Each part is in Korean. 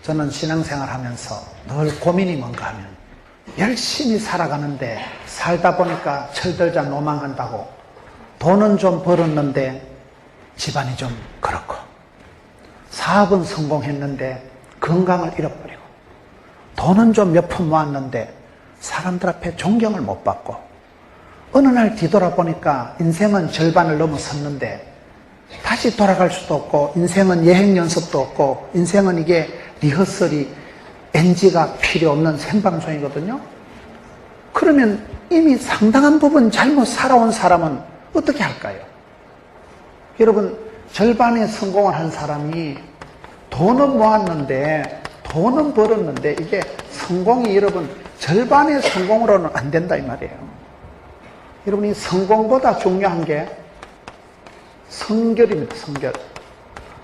저는 신앙생활 하면서 늘 고민이 뭔가 하면 열심히 살아가는데 살다 보니까 철들자 노망한다고 돈은 좀 벌었는데 집안이 좀 그렇고 사업은 성공했는데 건강을 잃어버리고 돈은 좀 몇 푼 모았는데 사람들 앞에 존경을 못 받고 어느 날 뒤돌아보니까 인생은 절반을 넘어섰는데 다시 돌아갈 수도 없고 인생은 여행 연습도 없고 인생은 이게 리허설이 NG가 필요 없는 생방송이거든요. 그러면 이미 상당한 부분 잘못 살아온 사람은 어떻게 할까요? 여러분, 절반의 성공을 한 사람이 돈은 모았는데 돈은 벌었는데 이게 성공이 여러분 절반의 성공으로는 안 된다 이 말이에요. 여러분, 이 성공보다 중요한 게 성결입니다. 성결.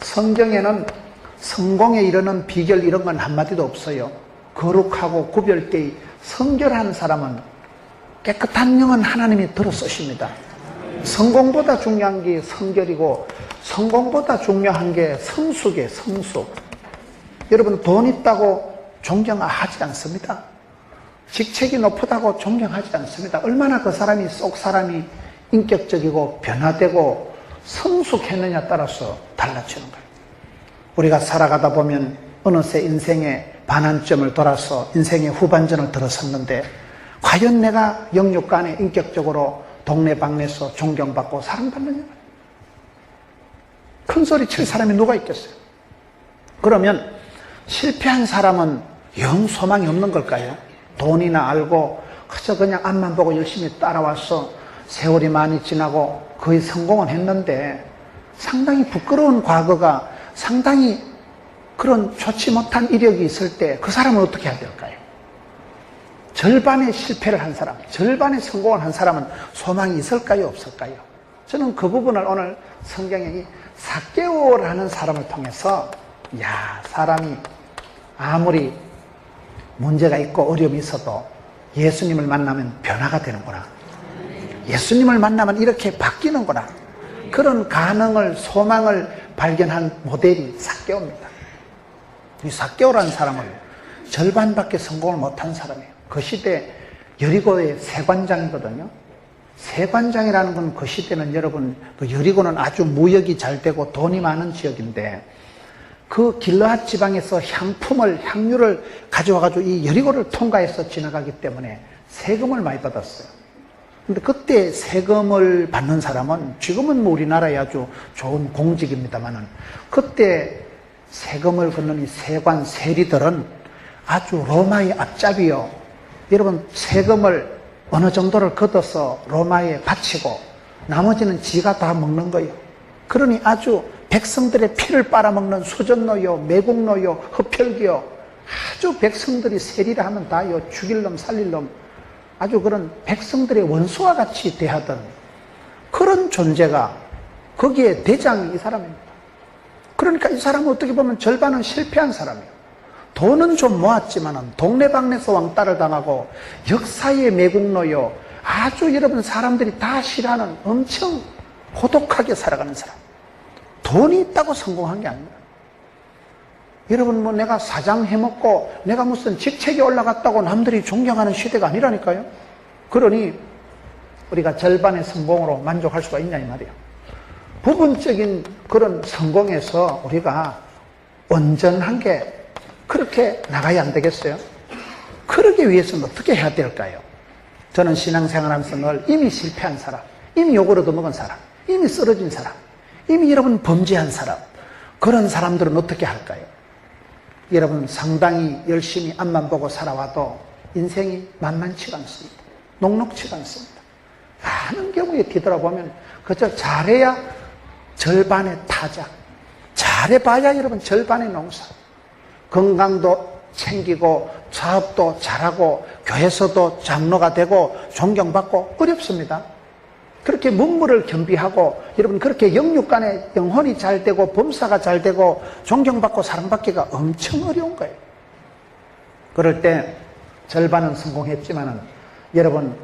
성경에는 성공에 이르는 비결 이런 건 한마디도 없어요. 거룩하고 구별되이 성결한 사람은 깨끗한 영은 하나님이 들어 쓰십니다. 성공보다 중요한 게 성결이고 성공보다 중요한 게 성숙이에요. 성숙. 여러분, 돈 있다고 존경하지 않습니다. 직책이 높다고 존경하지 않습니다. 얼마나 그 사람이 속 사람이 인격적이고 변화되고 성숙했느냐에 따라서 달라지는 거예요. 우리가 살아가다 보면 어느새 인생의 반환점을 돌아서 인생의 후반전을 들어섰는데 과연 내가 영육간에 인격적으로 동네방네에서 존경받고 사랑받느냐? 큰 소리 칠 사람이 누가 있겠어요? 그러면 실패한 사람은 영 소망이 없는 걸까요? 돈이나 알고 그저 그냥 앞만 보고 열심히 따라와서 세월이 많이 지나고 거의 성공은 했는데 상당히 부끄러운 과거가 상당히 그런 좋지 못한 이력이 있을 때 그 사람은 어떻게 해야 될까요? 절반의 실패를 한 사람, 절반의 성공을 한 사람은 소망이 있을까요? 없을까요? 저는 그 부분을 오늘 성경에 이 삭개오라는 사람을 통해서 사람이 아무리 문제가 있고 어려움이 있어도 예수님을 만나면 변화가 되는구나. 예수님을 만나면 이렇게 바뀌는구나. 그런 가능을, 소망을 발견한 모델이 삭개오입니다. 이 삭개오라는 사람은 절반밖에 성공을 못한 사람이에요. 그 시대 여리고의 세관장이거든요. 세관장이라는 건 그 시대는 여러분, 그 여리고는 아주 무역이 잘 되고 돈이 많은 지역인데 그 길르앗 지방에서 향유를 가져와가지고 이 여리고를 통과해서 지나가기 때문에 세금을 많이 받았어요. 근데 그때 세금을 받는 사람은 지금은 뭐 우리나라에 아주 좋은 공직입니다만은 그때 세금을 걷는 이 세관 세리들은 아주 로마의 앞잡이요. 여러분, 세금을 어느 정도를 걷어서 로마에 바치고 나머지는 지가 다 먹는 거예요. 그러니 아주 백성들의 피를 빨아먹는 수전노요, 매국노요, 흡혈귀요, 아주 백성들이 세리라 하면 다요, 죽일 놈 살릴 놈, 아주 그런 백성들의 원수와 같이 대하던 그런 존재가 거기에 대장이 이 사람입니다. 그러니까 이 사람은 어떻게 보면 절반은 실패한 사람이에요. 돈은 좀 모았지만은 동네방네에서 왕따를 당하고 역사의 매국노요, 아주 여러분 사람들이 다 싫어하는 엄청 고독하게 살아가는 사람. 돈이 있다고 성공한 게 아닙니다. 여러분, 뭐 내가 사장 해먹고 내가 무슨 직책에 올라갔다고 남들이 존경하는 시대가 아니라니까요. 그러니 우리가 절반의 성공으로 만족할 수가 있냐 이 말이에요. 부분적인 그런 성공에서 우리가 온전한 게 그렇게 나가야 안 되겠어요? 그러기 위해서는 어떻게 해야 될까요? 저는 신앙생활하면서 늘 이미 실패한 사람, 이미 욕을 얻어먹은 사람, 이미 쓰러진 사람, 이미 여러분 범죄한 사람, 그런 사람들은 어떻게 할까요? 여러분, 상당히 열심히 앞만 보고 살아와도 인생이 만만치가 않습니다. 녹록치가 않습니다. 많은 경우에 뒤돌아보면 그저 잘해야 절반의 타작, 잘해봐야 여러분 절반의 농사, 건강도 챙기고 사업도 잘하고 교회에서도 장로가 되고 존경받고 어렵습니다. 그렇게 문무를 겸비하고 여러분 그렇게 영육간에 영혼이 잘 되고 범사가 잘 되고 존경받고 사랑받기가 엄청 어려운 거예요. 그럴 때 절반은 성공했지만은 여러분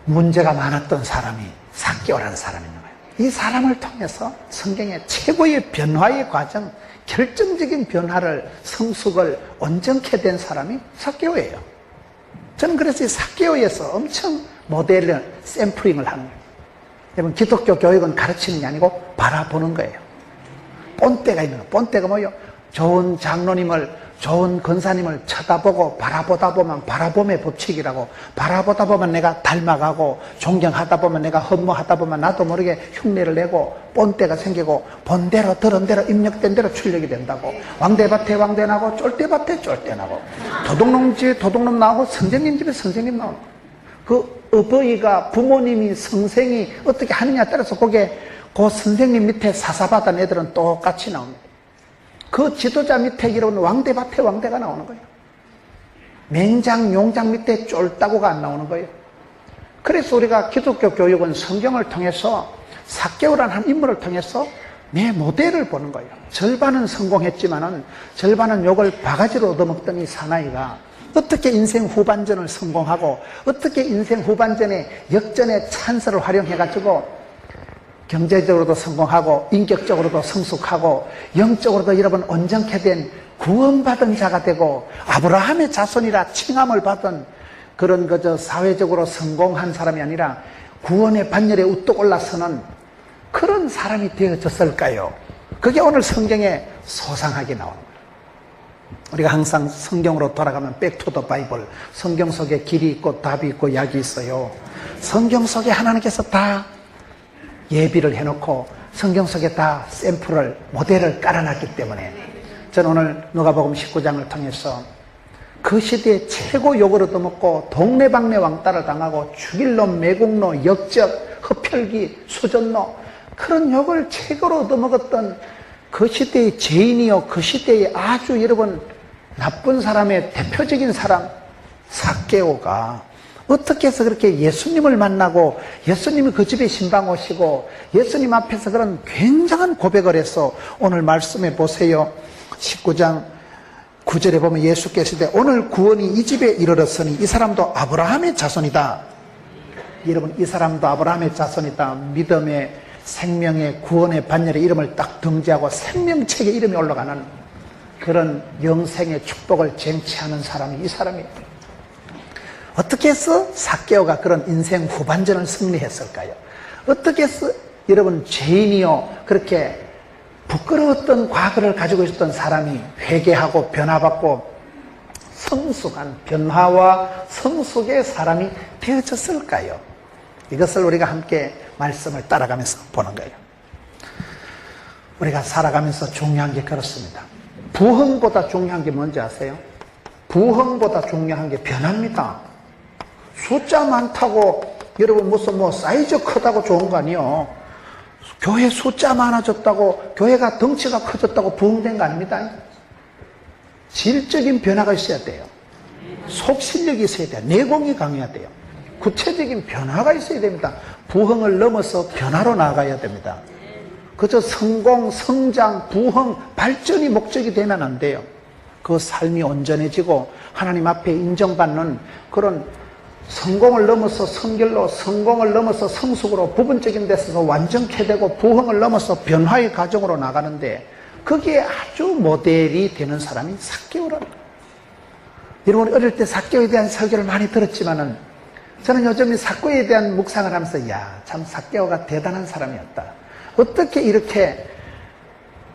문제가 많았던 사람이 삭개오라는 사람이 있는 거예요. 이 사람을 통해서 성경의 최고의 변화의 과정, 결정적인 변화를, 성숙을 온전케 된 사람이 삭개오예요. 저는 그래서 이 삭개오에서 엄청 모델을, 샘플링을 하는 거예요. 여러분, 기독교 교육은 가르치는 게 아니고 바라보는 거예요. 본때가 있는 거예요. 본때가 뭐예요? 좋은 장로님을, 좋은 권사님을 쳐다보고 바라보다 보면 바라봄의 법칙이라고, 바라보다 보면 내가 닮아가고, 존경하다 보면 내가 흠모하다 보면 나도 모르게 흉내를 내고 본때가 생기고, 본 대로 들은 대로 입력된 대로 출력이 된다고. 왕대밭에 왕대 나고 쫄대밭에 쫄대 나고, 도둑놈 집에 도둑놈 나오고 선생님 집에 선생님 나오고, 그 어버이가, 부모님이, 성생이 어떻게 하느냐에 따라서 그게 그 선생님 밑에 사사받은 애들은 똑같이 나옵니다. 그 지도자 밑에 이런 왕대밭에 왕대가 나오는 거예요. 맹장, 용장 밑에 쫄따구가 안 나오는 거예요. 그래서 우리가 기독교 교육은 성경을 통해서, 삭개오라는 한 인물을 통해서 내 모델을 보는 거예요. 절반은 성공했지만은 절반은 욕을 바가지로 얻어먹던 이 사나이가 어떻게 인생 후반전을 성공하고, 어떻게 인생 후반전에 역전의 찬스를 활용해가지고 경제적으로도 성공하고, 인격적으로도 성숙하고, 영적으로도 여러분 온전케 된 구원받은 자가 되고, 아브라함의 자손이라 칭함을 받은 그런 그저 사회적으로 성공한 사람이 아니라 구원의 반열에 우뚝 올라서는 그런 사람이 되어졌을까요? 그게 오늘 성경에 소상하게 나오는 거예요. 우리가 항상 성경으로 돌아가면 백투더 바이블, 성경 속에 길이 있고 답이 있고 약이 있어요. 성경 속에 하나님께서 다 예비를 해놓고 성경 속에 다 샘플을, 모델을 깔아놨기 때문에 저는 오늘 누가복음 19장을 통해서 그 시대에 최고 욕을 얻어먹고 동네방네 왕따를 당하고 죽일 놈, 매국노, 역적, 흡혈귀, 수전노, 그런 욕을 최고로 얻어먹었던 그 시대의 죄인이요, 그 시대의 아주 여러분 나쁜 사람의 대표적인 사람 삭개오가 어떻게 해서 그렇게 예수님을 만나고, 예수님이 그 집에 신방 오시고 예수님 앞에서 그런 굉장한 고백을 해서, 오늘 말씀해 보세요. 19장 9절에 보면 예수께서 이르시되 오늘 구원이 이 집에 이르렀으니 이 사람도 아브라함의 자손이다. 여러분, 이 사람도 아브라함의 자손이다. 믿음의, 생명의, 구원의 반열에 이름을 딱 등재하고 생명책에 이름이 올라가는 그런 영생의 축복을 쟁취하는 사람이 이 사람이에요. 어떻게 해서 삭개오가 그런 인생 후반전을 승리했을까요? 어떻게 해서 여러분 죄인이요, 그렇게 부끄러웠던 과거를 가지고 있었던 사람이 회개하고 변화받고 성숙한, 변화와 성숙의 사람이 되어졌을까요? 이것을 우리가 함께 말씀을 따라가면서 보는 거예요. 우리가 살아가면서 중요한 게 그렇습니다. 부흥보다 중요한 게 뭔지 아세요? 부흥보다 중요한 게 변화입니다. 숫자 많다고 여러분 무슨 사이즈 크다고 좋은 거 아니에요. 교회 숫자 많아졌다고, 교회가 덩치가 커졌다고 부흥된 거 아닙니다. 질적인 변화가 있어야 돼요. 속실력이 있어야 돼요. 내공이 강해야 돼요. 구체적인 변화가 있어야 됩니다. 부흥을 넘어서 변화로 나아가야 됩니다. 그저 성공, 성장, 부흥, 발전이 목적이 되면 안 돼요. 그 삶이 온전해지고 하나님 앞에 인정받는 그런 성공을 넘어서 성결로, 성공을 넘어서 성숙으로, 부분적인 데서 완전케 되고 부흥을 넘어서 변화의 과정으로 나가는데, 그게 아주 모델이 되는 사람이 삭개오라는 거예요. 여러분, 어릴 때 삭개오에 대한 설교를 많이 들었지만은 저는 요즘 이 삭개오에 대한 묵상을 하면서 참 삭개오가 대단한 사람이었다. 어떻게 이렇게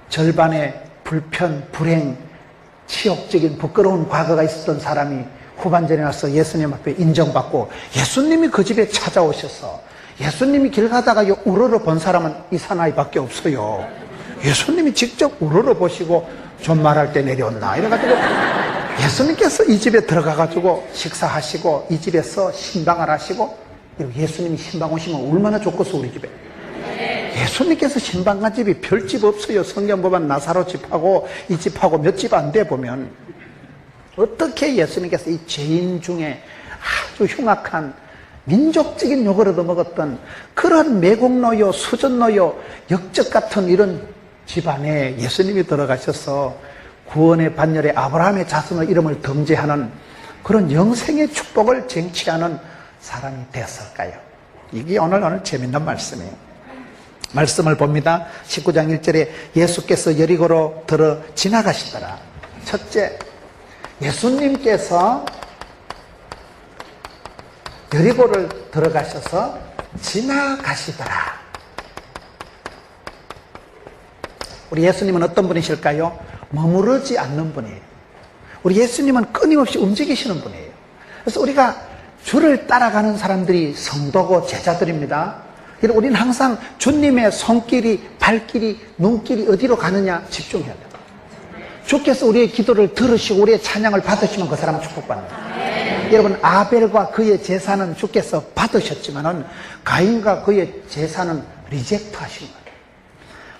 절반의 불편, 불행, 치욕적인 부끄러운 과거가 있었던 사람이 후반전에 와서 예수님 앞에 인정받고, 예수님이 그 집에 찾아오셔서 예수님이 길 가다가 우러러 본 사람은 이 사나이밖에 없어요. 예수님이 직접 우러러 보시고 좀 말할 때 내려온나 이래가지고 예수님께서 이 집에 들어가가지고 식사하시고 이 집에서 신방을 하시고, 예수님이 신방 오시면 얼마나 좋겠어 우리 집에. 예수님께서 신방 간 집이 별집 없어요. 성경 보면 나사로 집하고 이 집하고 몇 집 안 돼 보면. 어떻게 예수님께서 이 죄인 중에 아주 흉악한 민족적인 욕을 얻어먹었던 그런 매국노요, 수전노요, 역적 같은 이런 집안에 예수님이 들어가셔서 구원의 반열에 아브라함의 자손의 이름을 등재하는 그런 영생의 축복을 쟁취하는 사람이 되었을까요? 이게 오늘 재밌는 말씀이에요. 말씀을 봅니다. 19장 1절에 예수께서 여리고로 들어 지나가시더라. 첫째, 예수님께서 여리고를 들어가셔서 지나가시더라. 우리 예수님은 어떤 분이실까요? 머무르지 않는 분이에요. 우리 예수님은 끊임없이 움직이시는 분이에요. 그래서 우리가 주를 따라가는 사람들이 성도고 제자들입니다. 우리는 항상 주님의 손길이, 발길이, 눈길이 어디로 가느냐 집중해야 돼요. 주께서 우리의 기도를 들으시고 우리의 찬양을 받으시면 그 사람은 축복받는다. 여러분, 아벨과 그의 제사는 주께서 받으셨지만은 가인과 그의 제사는 리젝트 하신 거예요.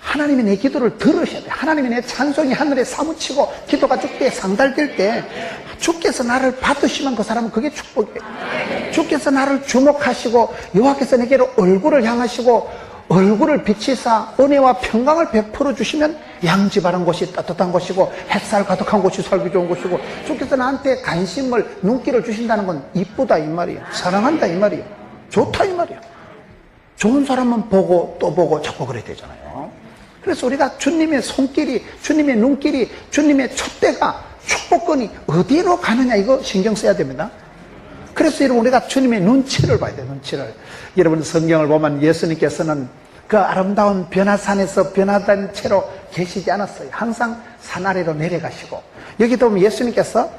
하나님이 내 기도를 들으셔야 돼요. 하나님이 내 찬송이 하늘에 사무치고 기도가 주께 상달될 때 주께서 나를 받으시면 그 사람은 그게 축복이에요. 주께서 나를 주목하시고 여호와께서 내게로 얼굴을 향하시고 얼굴을 비치사 은혜와 평강을 베풀어 주시면 양지 바른 곳이 따뜻한 곳이고 햇살 가득한 곳이 살기 좋은 곳이고 주께서 나한테 관심을 눈길을 주신다는 건 이쁘다 이 말이에요. 사랑한다 이 말이에요. 좋다 이 말이에요. 좋은 사람은 보고 또 보고 자꾸 그래야 되잖아요. 그래서 우리가 주님의 손길이, 주님의 눈길이, 주님의 촛대가, 축복권이 어디로 가느냐 이거 신경 써야 됩니다. 그래서 여러분 우리가 주님의 눈치를 봐야 돼요. 눈치를. 여러분 성경을 보면 예수님께서는 그 아름다운 변화산에서 변화된 채로 계시지 않았어요. 항상 산 아래로 내려가시고 여기도 보면 예수님께서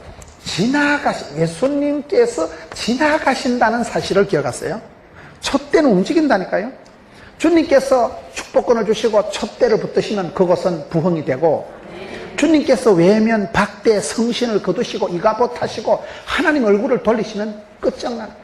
지나가신다는 사실을 기억하세요. 촛대는 움직인다니까요. 주님께서 축복권을 주시고 촛대를 붙드시면 그것은 부흥이 되고 주님께서 외면, 박대, 성신을 거두시고 이가봇 하시고 하나님 얼굴을 돌리시면 끝장나는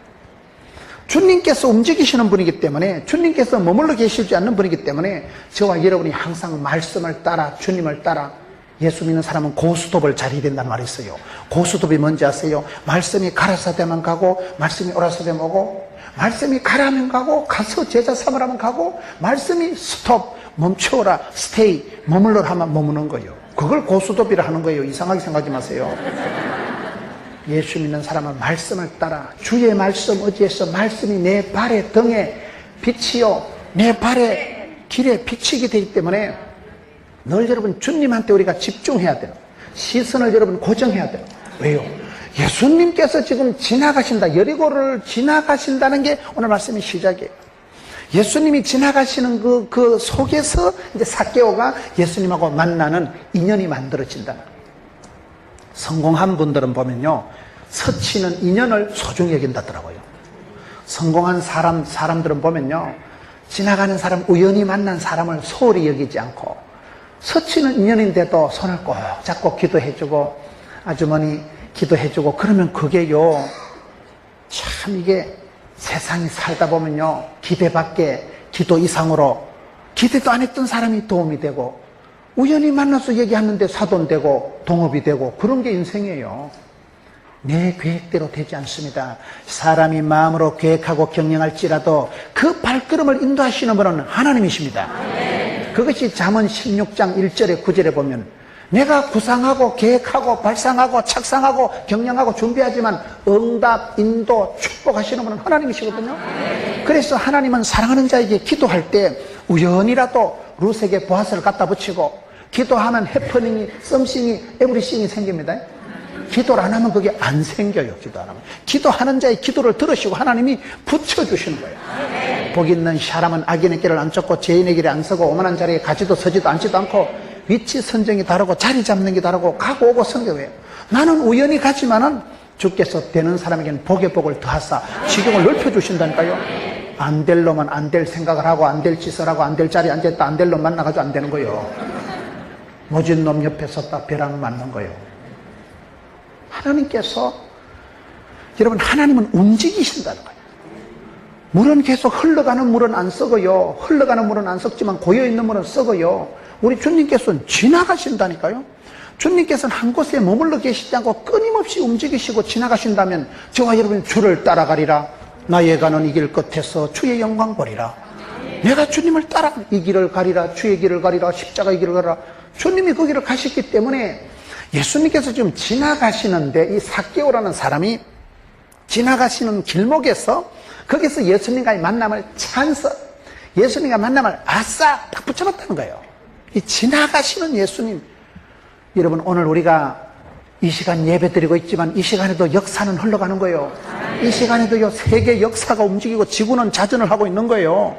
주님께서 움직이시는 분이기 때문에 주님께서 머물러 계시지 않는 분이기 때문에 저와 여러분이 항상 말씀을 따라 주님을 따라 예수 믿는 사람은 고스톱을 잘 된다는 말이 있어요. 고스톱이 뭔지 아세요? 말씀이 가라사대만 가고 말씀이 오라사대만 오고 말씀이 가라면 가고 가서 제자 삼으라면 가고 말씀이 스톱 멈춰라 스테이 머물러라 하면 머무는 거예요. 그걸 고스톱이라 하는 거예요. 이상하게 생각하지 마세요. 예수 믿는 사람은 말씀을 따라 주의 말씀 어디에서 말씀이 내 발의 등에 빛이요 내 발의 길에 비치게 되기 때문에 늘 여러분 주님한테 우리가 집중해야 돼요. 시선을 여러분 고정해야 돼요. 왜요? 예수님께서 지금 지나가신다. 여리고를 지나가신다는 게 오늘 말씀의 시작이에요. 예수님이 지나가시는 그 속에서 이제 삭개오가 예수님하고 만나는 인연이 만들어진다. 성공한 분들은 보면요, 서치는 인연을 소중히 여긴다더라고요. 성공한 사람들은 보면요, 지나가는 사람, 우연히 만난 사람을 소홀히 여기지 않고, 서치는 인연인데도 손을 꼭 잡고 기도해주고, 아주머니 기도해주고, 그러면 그게요, 참 이게 세상이 살다 보면요, 기대 밖에 기도 이상으로, 기대도 안 했던 사람이 도움이 되고, 우연히 만나서 얘기하는데 사돈되고 동업이 되고 그런 게 인생이에요. 내 계획대로 되지 않습니다. 사람이 마음으로 계획하고 경영할지라도 그 발걸음을 인도하시는 분은 하나님이십니다. 그것이 잠언 16장 1절에 9절에 보면 내가 구상하고 계획하고 발상하고 착상하고 경영하고 준비하지만 응답, 인도, 축복하시는 분은 하나님이시거든요. 그래서 하나님은 사랑하는 자에게 기도할 때 우연이라도 루색에 보아스를 갖다 붙이고 기도하면 해퍼닝이, 썸씽이, 에브리싱이 생깁니다. 기도를 안 하면 그게 안 생겨요. 기도 안 하면. 기도하는 자의 기도를 들으시고 하나님이 붙여주시는 거예요. 복 있는 사람은 악인의 길을 안 쫓고 죄인의 길에 안 서고 오만한 자리에 가지도 서지도 앉지도 않고 위치 선정이 다르고 자리 잡는 게 다르고 가고 오고 성경이에요. 나는 우연히 가지만은 주께서 되는 사람에게는 복의 복을 더하사 지경을 넓혀주신다니까요. 안 될 놈은 안 될 생각을 하고 안 될 짓을 하고 안 될 자리에 앉았다 안 될 놈 만나가지고 안 되는 거예요. 모진 놈 옆에 섰다 벼랑 맞는 거예요. 하나님께서 여러분 하나님은 움직이신다는 거예요. 물은 계속 흘러가는 물은 안 썩어요. 흘러가는 물은 안 썩지만 고여있는 물은 썩어요. 우리 주님께서는 지나가신다니까요. 주님께서는 한 곳에 머물러 계시지 않고 끊임없이 움직이시고 지나가신다면 저와 여러분이 주를 따라가리라. 나의 가는 이 길 끝에서 주의 영광 보리라. 내가 주님을 따라 이 길을 가리라. 주의 길을 가리라. 십자가의 길을 가리라. 주님이 그 길을 가셨기 때문에 예수님께서 지금 지나가시는데 이 삭개오라는 사람이 지나가시는 길목에서 거기서 예수님과의 만남을 찬스 예수님과 만나면 아싸 딱 붙잡았다는 거예요. 이 지나가시는 예수님. 여러분, 오늘 우리가 이 시간 예배 드리고 있지만 이 시간에도 역사는 흘러가는 거예요. 이 시간에도요, 세계 역사가 움직이고 지구는 자전을 하고 있는 거예요.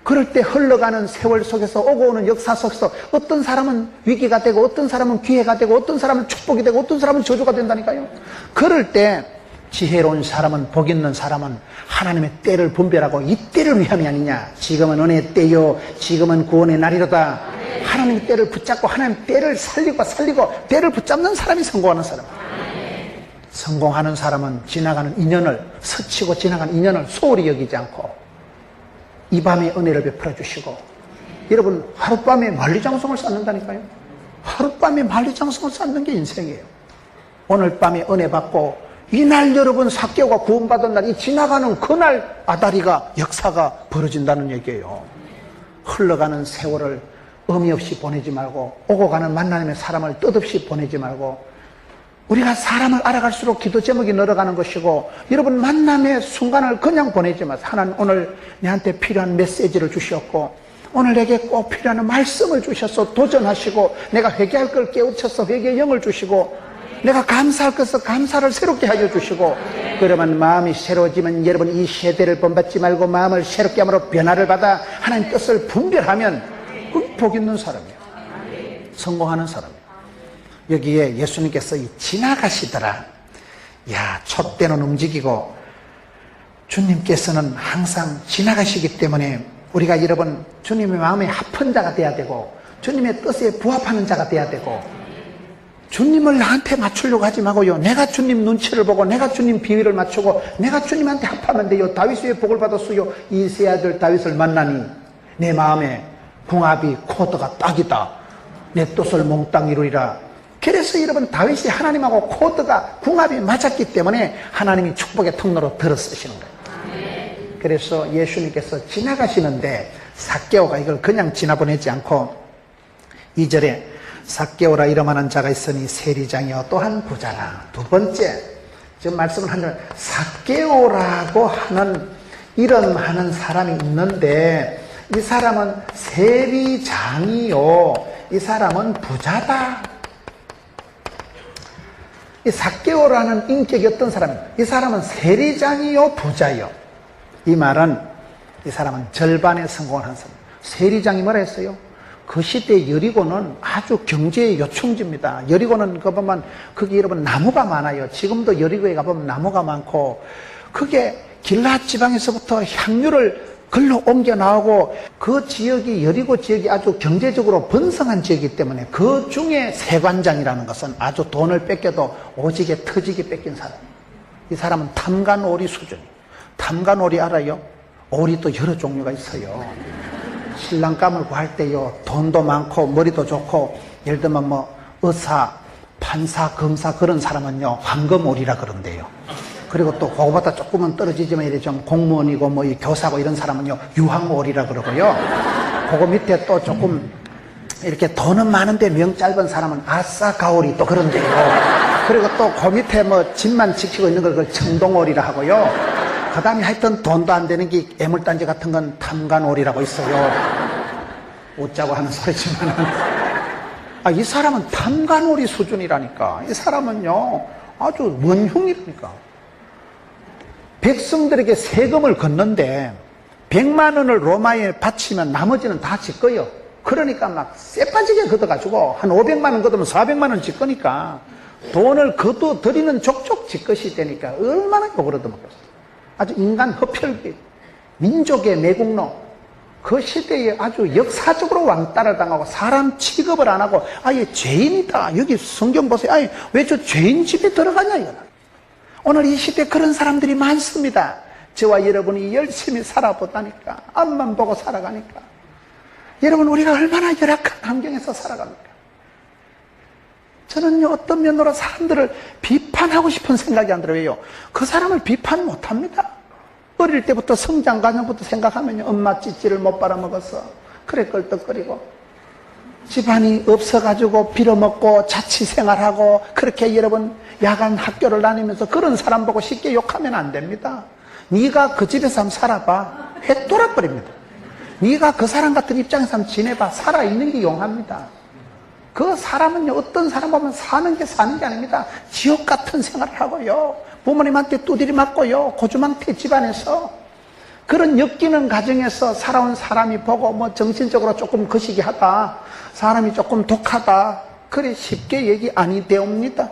그럴 때 흘러가는 세월 속에서 오고 오는 역사 속에서 어떤 사람은 위기가 되고 어떤 사람은 기회가 되고 어떤 사람은 축복이 되고 어떤 사람은 저주가 된다니까요. 그럴 때 지혜로운 사람은, 복 있는 사람은 하나님의 때를 분별하고 이 때를 위함이 아니냐. 지금은 은혜의 때요, 지금은 구원의 날이로다. 하나님의 때를 붙잡고 하나님의 때를 살리고 때를 붙잡는 사람이 성공하는 사람. 성공하는 사람은 지나가는 인연을, 스치고 지나가는 인연을 소홀히 여기지 않고 이 밤에 은혜를 베풀어 주시고, 여러분, 하룻밤에 만리장성을 쌓는다니까요. 하룻밤에 만리장성을 쌓는 게 인생이에요. 오늘 밤에 은혜 받고 이날 여러분 삭개오가 구원받은 날, 이 지나가는 그날 아다리가, 역사가 벌어진다는 얘기예요. 흘러가는 세월을 의미 없이 보내지 말고, 오고 가는 만남의 사람을 뜻없이 보내지 말고, 우리가 사람을 알아갈수록 기도 제목이 늘어가는 것이고, 여러분 만남의 순간을 그냥 보내지 마세요. 하나님 오늘 내한테 필요한 메시지를 주셨고, 오늘 내게 꼭 필요한 말씀을 주셔서 도전하시고, 내가 회개할 걸 깨우쳐서 회개의 영을 주시고, 내가 감사할 것을 감사를 새롭게 하여 주시고, 그러면 마음이 새로워지면 여러분 이 세대를 본받지 말고 마음을 새롭게 함으로 변화를 받아 하나님 뜻을 분별하면 복 있는 사람이에요. 성공하는 사람이에요. 여기에 예수님께서 지나가시더라. 야, 촛대는 움직이고 주님께서는 항상 지나가시기 때문에 우리가 여러분 주님의 마음에 합한 자가 돼야 되고, 주님의 뜻에 부합하는 자가 돼야 되고, 주님을 나한테 맞추려고 하지 말고요, 내가 주님 눈치를 보고 내가 주님 비위를 맞추고 내가 주님한테 합하면 돼요. 다윗의 복을 받았어요. 이세 아들 다윗을 만나니 내 마음에 궁합이 코드가 딱이다. 내 뜻을 몽땅 이루리라. 그래서 여러분 다윗이 하나님하고 코드가 궁합이 맞았기 때문에 하나님이 축복의 통로로 들어 쓰시는 거예요. 그래서 예수님께서 지나가시는데 삭개오가 이걸 그냥 지나보내지 않고 2절에 삭개오라 이름하는 자가 있으니 세리장이요 또한 부자라. 두 번째, 지금 말씀을 하는 삭개오라고 하는 이름하는 사람이 있는데, 이 사람은 세리장이요, 이 사람은 부자다. 이 삭개오라는 인격이 어떤 사람이에요? 이 사람은 세리장이요 부자요. 이 말은 이 사람은 절반의 성공을 한 사람. 세리장이 뭐라 했어요? 그 시대 여리고는 아주 경제의 요충지입니다. 여리고는 가보면 거기 여러분 나무가 많아요. 지금도 여리고에 가보면 나무가 많고, 그게 길앗 지방에서부터 향유를 글로 옮겨 나오고, 그 지역이, 여리고 지역이 아주 경제적으로 번성한 지역이기 때문에 그 중에 세관장이라는 것은 아주 돈을 뺏겨도 오지게 터지게 뺏긴 사람. 이 사람은 탐관오리 수준이에요. 탐관오리 알아요? 오리도 여러 종류가 있어요. 신랑감을 구할 때요, 돈도 많고 머리도 좋고, 예를 들면 뭐 의사, 판사, 검사 그런 사람은요 황금오리라 그런대요. 그리고 또 그거보다 조금은 떨어지지만 이래 좀 공무원이고 뭐 이 교사고 이런 사람은요 유황오리라 그러고요. 그거 밑에 또 조금 이렇게 돈은 많은데 명 짧은 사람은 아싸가오리 또 그런데요. 그리고 또 그 밑에 뭐 집만 지키고 있는 걸 청동오리라 하고요. 그 다음에 하여튼 돈도 안 되는 게 애물단지 같은 건 탐관오리라고 있어요. 웃자고 하는 소리지만은. 이 사람은 탐관오리 수준이라니까. 이 사람은요, 아주 원흉이라니까. 백성들에게 세금을 걷는데 100만 원을 로마에 바치면 나머지는 다 지 거예요. 그러니까 막 쎄빠지게 걷어가지고 한 500만 원 걷으면 400만 원 지 거니까 돈을 거둬 들이는 족족 지 것이 되니까 얼마나 욕을 얻어먹겠어요. 아주 인간 흡혈귀, 민족의 매국노, 그 시대에 아주 역사적으로 왕따를 당하고 사람 취급을 안 하고 아예 죄인이다. 여기 성경 보세요. 아니 왜 저 죄인 집에 들어가냐 이거는. 오늘 이 시대에 그런 사람들이 많습니다. 저와 여러분이 열심히 살아보다니까, 앞만 보고 살아가니까. 여러분 우리가 얼마나 열악한 환경에서 살아갑니까? 저는요 어떤 면으로 사람들을 비판하고 싶은 생각이 안 들어요. 그 사람을 비판 못합니다. 어릴 때부터 성장 과정부터 생각하면요, 엄마 찌찌를 못 빨아먹어서 그래 껄떡거리고, 집안이 없어가지고 빌어먹고 자취생활하고 그렇게 여러분 야간 학교를 다니면서 그런 사람 보고 쉽게 욕하면 안 됩니다. 네가 그 집에서 한번 살아봐. 해 돌아버립니다. 네가 그 사람 같은 입장에서 한번 지내봐. 살아있는 게 용합니다. 그 사람은요, 어떤 사람 보면 사는 게 아닙니다. 지옥 같은 생활을 하고요, 부모님한테 두드리 맞고요, 고주망태 집안에서 그런 엮이는 가정에서 살아온 사람이 보고 뭐 정신적으로 조금 거시기하다, 사람이 조금 독하다, 그래 쉽게 얘기 아니 되옵니다.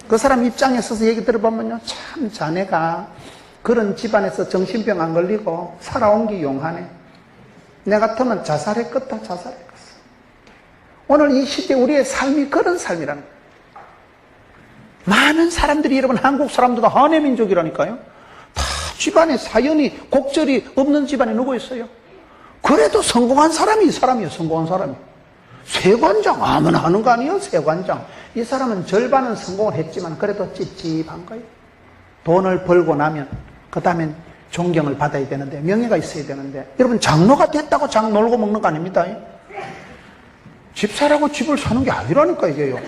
그 사람 입장에 서서 얘기 들어보면요, 참 자네가 그런 집안에서 정신병 안 걸리고 살아온 게 용하네. 내 같으면 자살했겠다, 자살했겠어. 오늘 이 시대 우리의 삶이 그런 삶이라는 거예요. 많은 사람들이, 여러분, 한국 사람들도 한해민족이라니까요. 다 집안에 사연이, 곡절이 없는 집안에 누구 있어요? 그래도 성공한 사람이 이 사람이에요. 성공한 사람이. 세관장 아무나 하는 거 아니에요. 세관장. 이 사람은 절반은 성공을 했지만 그래도 찝찝한 거예요. 돈을 벌고 나면 그 다음엔 존경을 받아야 되는데, 명예가 있어야 되는데, 여러분, 장로가 됐다고 장 놀고 먹는 거 아닙니다. 집 사라고 집을 사는 게 아니라니까, 이게요.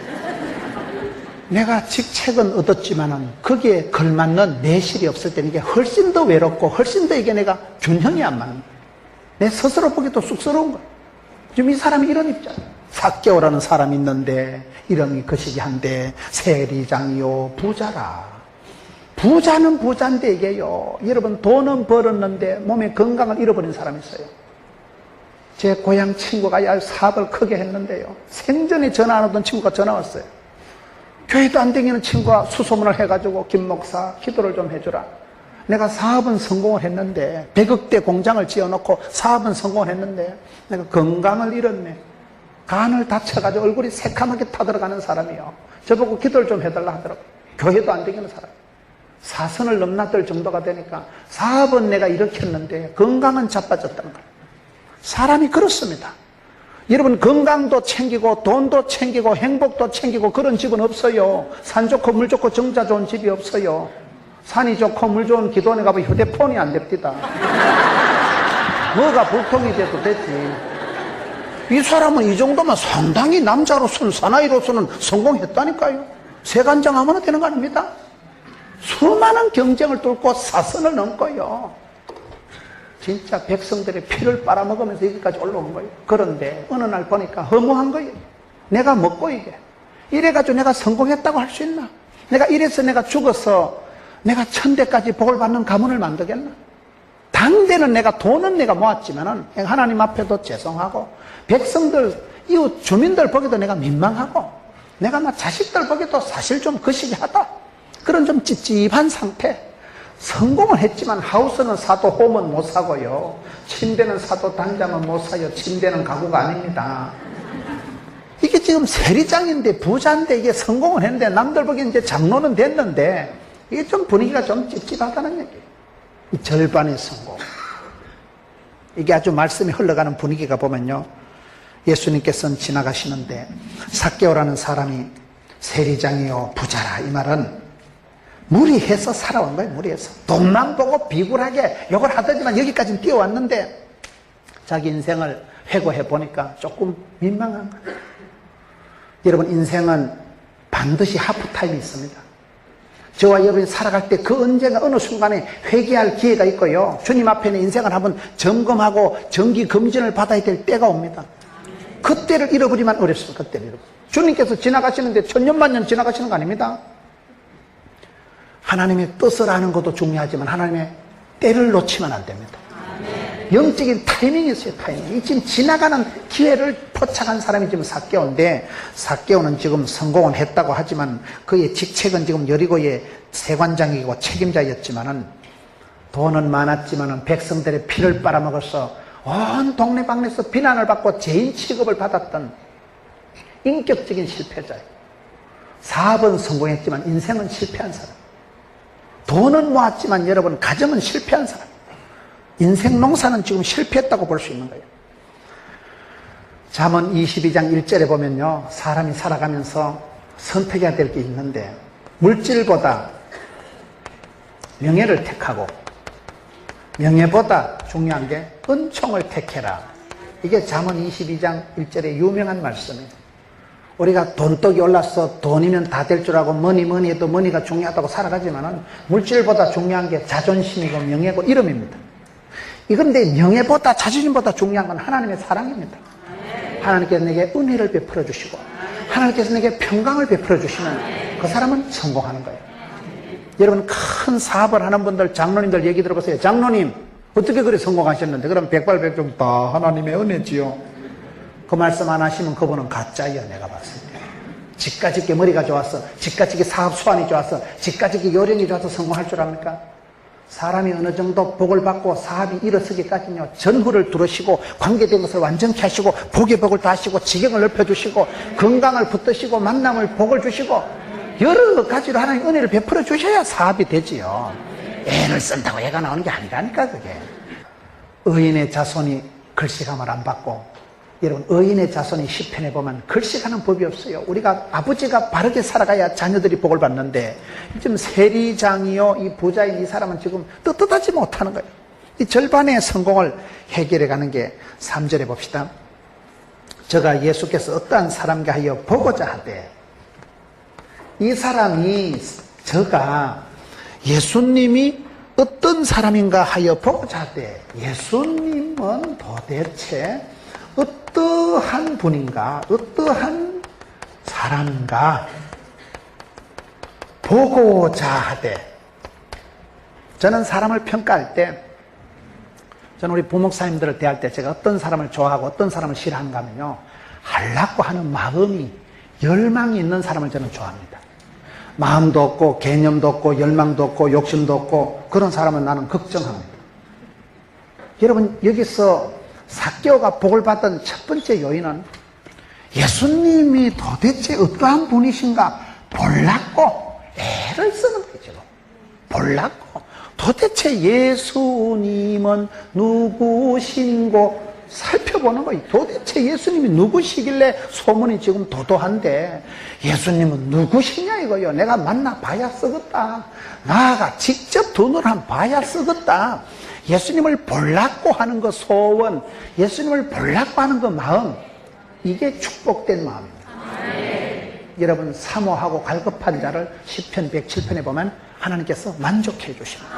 내가 직책은 얻었지만은 거기에 걸맞는 내실이 없을 때는 이게 훨씬 더 외롭고 훨씬 더 이게 내가 균형이 안 맞는 거예요. 내 스스로 보기도 쑥스러운 거예요. 지금 이 사람이 이런 입장. 삭개오라는 사람이 있는데 이름이 거시기한데 세리장이요 부자라. 부자는 부자인데 이게요, 여러분, 돈은 벌었는데 몸에 건강을 잃어버린 사람이 있어요. 제 고향 친구가 사업을 크게 했는데요, 생전에 전화 안 오던 친구가 전화 왔어요. 교회도 안 다니는 친구가 수소문을 해가지고, 김 목사 기도를 좀 해주라. 내가 사업은 성공을 했는데, 100억대 공장을 지어놓고 사업은 성공을 했는데 내가 건강을 잃었네. 간을 다쳐가지고 얼굴이 새카맣게 타들어가는 사람이요, 저보고 기도를 좀 해달라 하더라고요. 교회도 안 다니는 사람. 사선을 넘나들 정도가 되니까 사업은 내가 일으켰는데 건강은 자빠졌다는 거예요. 사람이 그렇습니다. 여러분, 건강도 챙기고 돈도 챙기고 행복도 챙기고 그런 집은 없어요. 산 좋고 물 좋고 정자 좋은 집이 없어요. 산이 좋고 물 좋은 기도원에 가면 휴대폰이 안 됩니다. 뭐가 불통이 돼도 되지. 이 사람은 이 정도면 상당히 남자로서는, 사나이로서는 성공했다니까요. 세관장 아무나 되는 거 아닙니다. 수많은 경쟁을 뚫고 사선을 넘고요, 진짜 백성들의 피를 빨아먹으면서 여기까지 올라온 거예요. 그런데 어느 날 보니까 허무한 거예요. 내가 먹고 이게 이래가지고 내가 성공했다고 할 수 있나? 내가 이래서 내가 죽어서 내가 천대까지 복을 받는 가문을 만들겠나? 당대는 내가 돈은 내가 모았지만은 하나님 앞에도 죄송하고, 백성들, 이웃 주민들 보기도 내가 민망하고, 내가 막 자식들 보기도 사실 좀 거시기하다, 그런 좀 찝찝한 상태. 성공을 했지만 하우스는 사도 홈은 못 사고요, 침대는 사도 당장은 못 사요. 침대는 가구가 아닙니다. 이게 지금 세리장인데 부자인데 이게 성공을 했는데 남들 보기엔 이제 장로는 됐는데 이게 좀 분위기가 좀 찝찝하다는 얘기예요. 이 절반의 성공. 이게 아주 말씀이 흘러가는 분위기가 보면요, 예수님께서는 지나가시는데 삭개오라는 사람이 세리장이요 부자라, 이 말은 무리해서 살아온 거예요. 무리해서 돈만 보고 비굴하게 욕을 하더니만 여기까지 뛰어왔는데 자기 인생을 회고해 보니까 조금 민망한 거예요. 여러분, 인생은 반드시 하프타임이 있습니다. 저와 여러분이 살아갈 때 그 언젠가 어느 순간에 회개할 기회가 있고요, 주님 앞에는 인생을 한번 점검하고 정기 검진을 받아야 될 때가 옵니다. 그때를 잃어버리면 어렵습니다. 그때를 잃어버리면. 주님께서 지나가시는데 천년만년 지나가시는 거 아닙니다. 하나님의 뜻을 아는 것도 중요하지만 하나님의 때를 놓치면 안 됩니다. 영적인 타이밍이 있어요. 타이밍. 지금 지나가는 기회를 포착한 사람이 지금 삭개오인데, 삭개오는 지금 성공은 했다고 하지만 그의 직책은 지금 여리고의 세관장이고 책임자였지만은, 돈은 많았지만은 백성들의 피를 빨아먹어서 온 동네방네에서 비난을 받고 죄인 취급을 받았던 인격적인 실패자예요. 사업은 성공했지만 인생은 실패한 사람. 돈은 모았지만 여러분, 가정은 실패한 사람. 인생 농사는 지금 실패했다고 볼 수 있는 거예요. 잠언 22장 1절에 보면요, 사람이 살아가면서 선택해야 될 게 있는데, 물질보다 명예를 택하고 명예보다 중요한 게 은총을 택해라. 이게 잠언 22장 1절의 유명한 말씀이에요. 우리가 돈독이 올라서 돈이면 다 될 줄 알고 뭐니 해도 머니가 중요하다고 살아가지만은 물질보다 중요한 게 자존심이고 명예고 이름입니다. 이건데 명예보다 자존심보다 중요한 건 하나님의 사랑입니다. 하나님께서 내게 은혜를 베풀어 주시고 하나님께서 내게 평강을 베풀어 주시면 그 사람은 성공하는 거예요. 여러분, 큰 사업을 하는 분들, 장로님들 얘기 들어보세요. 장로님 어떻게 그래 성공하셨는데? 그럼 백발백중 다 하나님의 은혜지요. 그 말씀 안 하시면 그분은 가짜예요. 내가 봤을 때 집가짓게 머리가 좋았어, 집가짓게 사업 수완이 좋았어, 집가짓게 요령이 좋아서 성공할 줄 압니까? 사람이 어느 정도 복을 받고 사업이 일어서기까지는요, 전후를 두르시고 관계된 것을 완전케 하시고 복의 복을 다하시고 지경을 넓혀주시고 건강을 붙드시고 만남을 복을 주시고 여러 가지로 하나님 은혜를 베풀어 주셔야 사업이 되지요. 애를 쓴다고 애가 나오는 게 아니라니까. 그게 의인의 자손이 글씨감을 안 받고, 여러분, 의인의 자손이 시편에 보면 글씨가는 법이 없어요. 우리가 아버지가 바르게 살아가야 자녀들이 복을 받는데 지금 세리장이요, 이 부자인 이 사람은 지금 떳떳하지 못하는 거예요. 이 절반의 성공을 해결해 가는 게 3절에 봅시다. 저가 예수께서 어떠한 사람과 하여 보고자 하되, 이 사람이, 저가 예수님이 어떤 사람인가 하여 보고자 하되, 예수님은 도대체 어떠한 분인가, 어떠한 사람인가 보고자 하되. 저는 사람을 평가할 때, 저는 우리 부목사님들을 대할 때 제가 어떤 사람을 좋아하고 어떤 사람을 싫어하는가 하면요, 하려고 하는 마음이, 열망이 있는 사람을 저는 좋아합니다. 마음도 없고 개념도 없고 열망도 없고 욕심도 없고 그런 사람은 나는 걱정합니다. 여러분, 여기서 삭개오가 복을 받던 첫 번째 요인은 예수님이 도대체 어떠한 분이신가 몰랐고 애를 쓰는 거죠. 몰랐고 도대체 예수님은 누구신고 살펴보는 거예요. 도대체 예수님이 누구시길래 소문이 지금 도도한데 예수님은 누구시냐 이거요. 내가 만나봐야 쓰겠다. 나아가 직접 눈으로 한번 봐야 쓰겠다. 예수님을 보려고 하는 그 소원, 예수님을 보려고 하는 그 마음, 이게 축복된 마음입니다. 여러분, 사모하고 갈급한 자를 시편 107편에 보면 하나님께서 만족해 주십니다.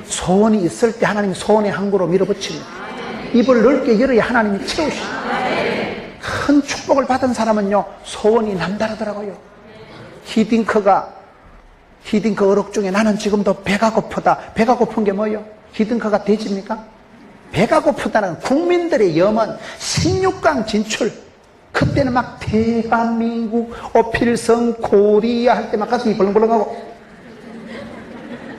소원이 있을 때 하나님이 소원의 항구로 밀어붙입니다. 입을 넓게 열어야 하나님이 채우십니다. 큰 축복을 받은 사람은요, 소원이 남다르더라고요. 히딩크 어록 중에 나는 지금도 배가 고프다. 배가 고픈 게 뭐예요? 히딩크가 돼지입니까? 배가 고프다는 국민들의 염원, 16강 진출. 그때는 막 대한민국, 오필성, 코리아 할 때 막 가슴이 벌렁벌렁하고,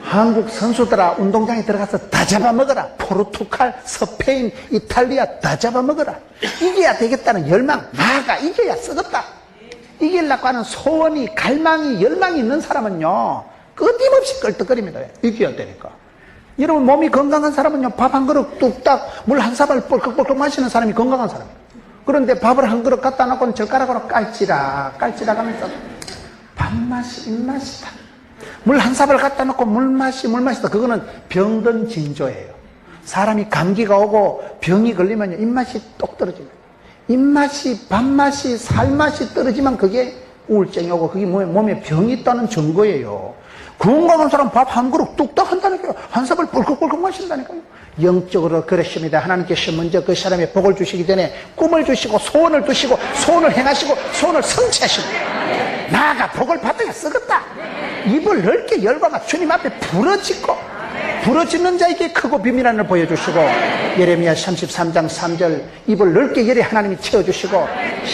한국 선수들아 운동장에 들어가서 다 잡아먹어라. 포르투갈, 스페인, 이탈리아 다 잡아먹어라. 이겨야 되겠다는 열망, 나아가 이겨야 쓰겠다. 이기려고 하는 소원이, 갈망이, 열망이 있는 사람은요, 끊임없이 껄떡거립니다. 이겨야 되니까. 여러분, 몸이 건강한 사람은요, 밥 한 그릇 뚝딱, 물 한 사발 뻘컥뻘컥 마시는 사람이 건강한 사람이에요. 그런데 밥을 한 그릇 갖다 놓고는 젓가락으로 깔찌라 하면서 밥맛이 입맛이다. 물 한 사발 갖다 놓고 물맛이다. 그거는 병든 징조예요. 사람이 감기가 오고 병이 걸리면 입맛이 똑 떨어집니다. 입맛이, 밥맛이, 살맛이 떨어지면 그게 우울증이 오고 그게 몸에 병이 있다는 증거예요. 건강한 사람 밥 한 그릇 뚝딱 한다니까요. 한 사발 뻘컥뻘컥 마신다니까요. 영적으로 그러십니다. 하나님께서 먼저 그 사람의 복을 주시기 전에 꿈을 주시고 소원을 두시고 소원을 행하시고 소원을 성취하시고, 나아가 복을 받아야 쓰겠다. 입을 넓게 열고 주님 앞에 부러지고, 부러지는 자에게 크고 비밀한 을 보여주시고, 예레미야 33장 3절, 입을 넓게 열어 하나님이 채워주시고,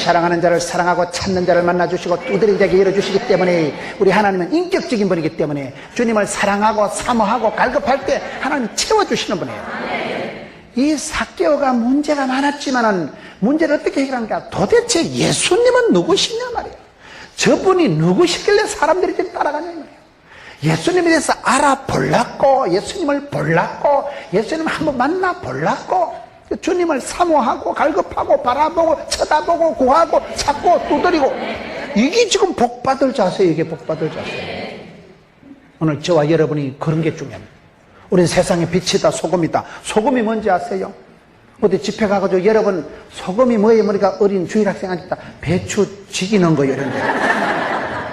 사랑하는 자를 사랑하고 찾는 자를 만나주시고 두드린 자에게 열어주시기 때문에, 우리 하나님은 인격적인 분이기 때문에 주님을 사랑하고 사모하고 갈급할 때 하나님 채워주시는 분이에요. 이 삭개오가 문제가 많았지만은 문제를 어떻게 해결하는가? 도대체 예수님은 누구시냐 말이에요. 저분이 누구시길래 사람들이 지금 따라가냐 말이에요. 예수님에 대해서 알아보려고, 예수님을 보려고, 예수님을 한번 만나보려고, 주님을 사모하고 갈급하고 바라보고 쳐다보고 구하고 찾고 두드리고, 이게 지금 복받을 자세예요. 이게 복받을 자세예요. 오늘 저와 여러분이 그런 게 중요합니다. 우리는 세상의 빛이다, 소금이다. 소금이 뭔지 아세요? 어디 집회 가가지고 여러분 소금이 뭐예요? 그러니까 어린 주일학생 앉았다. 배추 지기는 거예요. 이런데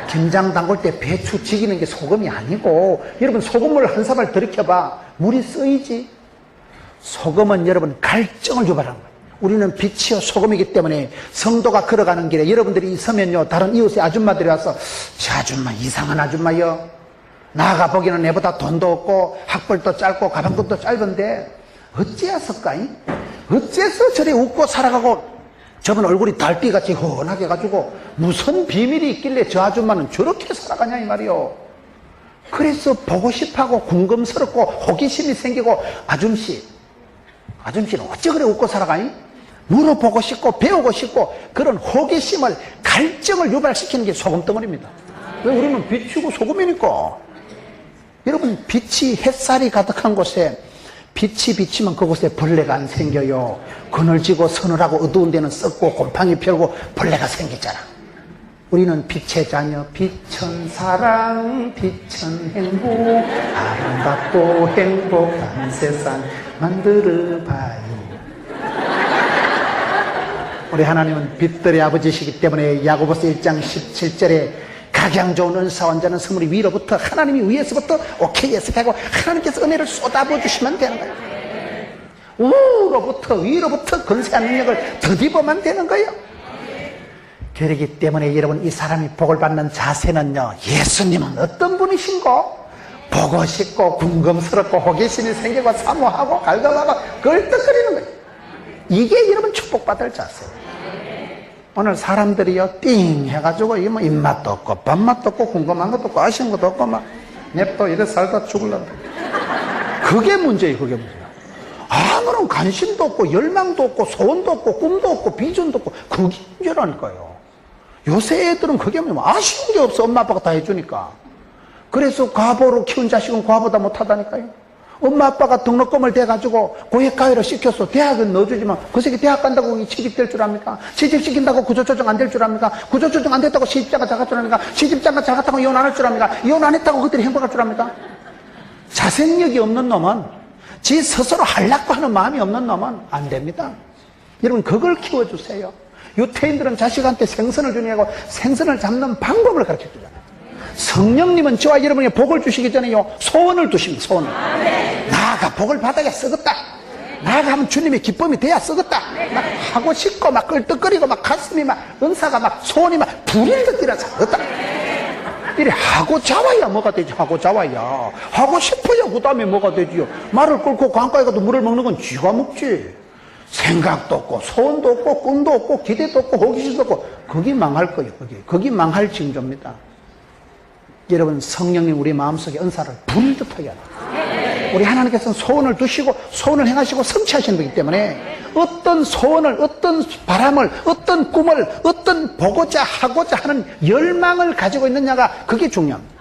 김장 담글 때 배추 지기는 게 소금이 아니고, 여러분 소금물 한 사발 들이켜봐. 물이 쓰이지. 소금은 여러분 갈증을 유발하는 거예요. 우리는 빛이요 소금이기 때문에 성도가 걸어가는 길에 여러분들이 있으면요, 다른 이웃의 아줌마들이 와서 저 아줌마 이상한 아줌마요, 나가 보기에는 내보다 돈도 없고 학벌도 짧고 가방끈도 짧은데 어찌했을까? 어째서 저리 웃고 살아가고 저분 얼굴이 달빛같이 훤하게 가지고 무슨 비밀이 있길래 저 아줌마는 저렇게 살아가냐 이 말이요. 그래서 보고 싶하고 궁금스럽고 호기심이 생기고 아줌씨는 어째 그래 웃고 살아가니? 물어보고 싶고 배우고 싶고 그런 호기심을 갈증을 유발시키는 게 소금덩어리입니다. 왜? 우리는 빛이고 소금이니까. 여러분, 빛이 햇살이 가득한 곳에 빛이 비치면 그곳에 벌레가 안 생겨요. 그늘지고 서늘하고 어두운 데는 썩고 곰팡이 펴고 벌레가 생기잖아. 우리는 빛의 자녀, 빛은 사랑, 빛은 행복, 아름답고 행복한 세상 만들어봐요. 우리 하나님은 빛들의 아버지시기 때문에 야고보서 1장 17절에 각양 좋은 은사 완전한 선물이 위로부터, 하나님이 위에서부터 오케이에서 하고 하나님께서 은혜를 쏟아부어 주시면 되는 거예요. 우로부터 위로부터 건세한 능력을 덧입어만 되는 거예요. 그렇기 때문에 여러분, 이 사람이 복을 받는 자세는요, 예수님은 어떤 분이신고? 보고 싶고 궁금스럽고 호기심이 생기고 사모하고 갈등하고 걸떡거리는 거예요. 이게 여러분 축복받을 자세예요. 오늘 사람들이요, 띵 해가지고 이게 뭐 입맛도 없고 밥맛도 없고 궁금한 것도 없고 아쉬운 것도 없고 막 냅둬 이래 살다 죽을란다. 그게 문제예요. 그게 문제예요. 아무런 관심도 없고 열망도 없고 소원도 없고 꿈도 없고 비전도 없고 그게 문제라니까요. 요새 애들은 그게 뭐 아쉬운 게 없어. 엄마 아빠가 다 해주니까. 그래서 과부로 키운 자식은 과부보다 못하다니까요. 엄마 아빠가 등록금을 대가지고 고액가회로 시켜서 대학은 넣어주지만 그 새끼 대학 간다고 취직될 줄 압니까? 취직시킨다고 구조조정 안 될 줄 압니까? 구조조정 안 됐다고 시집장가 잘 갈 줄 압니까? 시집장가 잘 갔다고 이혼 안 할 줄 압니까? 이혼 안 했다고 그들이 행복할 줄 압니까? 자생력이 없는 놈은, 지 스스로 하려고 하는 마음이 없는 놈은 안 됩니다. 여러분, 그걸 키워주세요. 유태인들은 자식한테 생선을 주냐고 생선을 잡는 방법을 가르쳐 주잖아요. 성령님은 저와 여러분이 복을 주시기 전에요, 소원을 두십니다. 소원을. 나가 복을 받아야 쓰겠다. 나가 하면 주님의 기쁨이 돼야 쓰겠다. 막 하고 싶고 막 끌떡거리고 막 가슴이 막 은사가 막 소원이 막 불을 듯이라서 쓰겠다. 이래 하고 자와야 뭐가 되지. 하고 자와야 하고 싶어야 그 다음에 뭐가 되지요. 말을 끌고 강가에 가도 물을 먹는 건 쥐가 먹지. 생각도 없고 소원도 없고 꿈도 없고 기대도 없고 호기심도 없고 거기 망할 거예요. 거기 망할 징조입니다. 여러분, 성령님 우리 마음속에 은사를 불듯 하게 합니다. 우리 하나님께서는 소원을 두시고 소원을 행하시고 성취하시는 거기 때문에 어떤 소원을, 어떤 바람을, 어떤 꿈을, 어떤 보고자 하고자 하는 열망을 가지고 있느냐가 그게 중요합니다.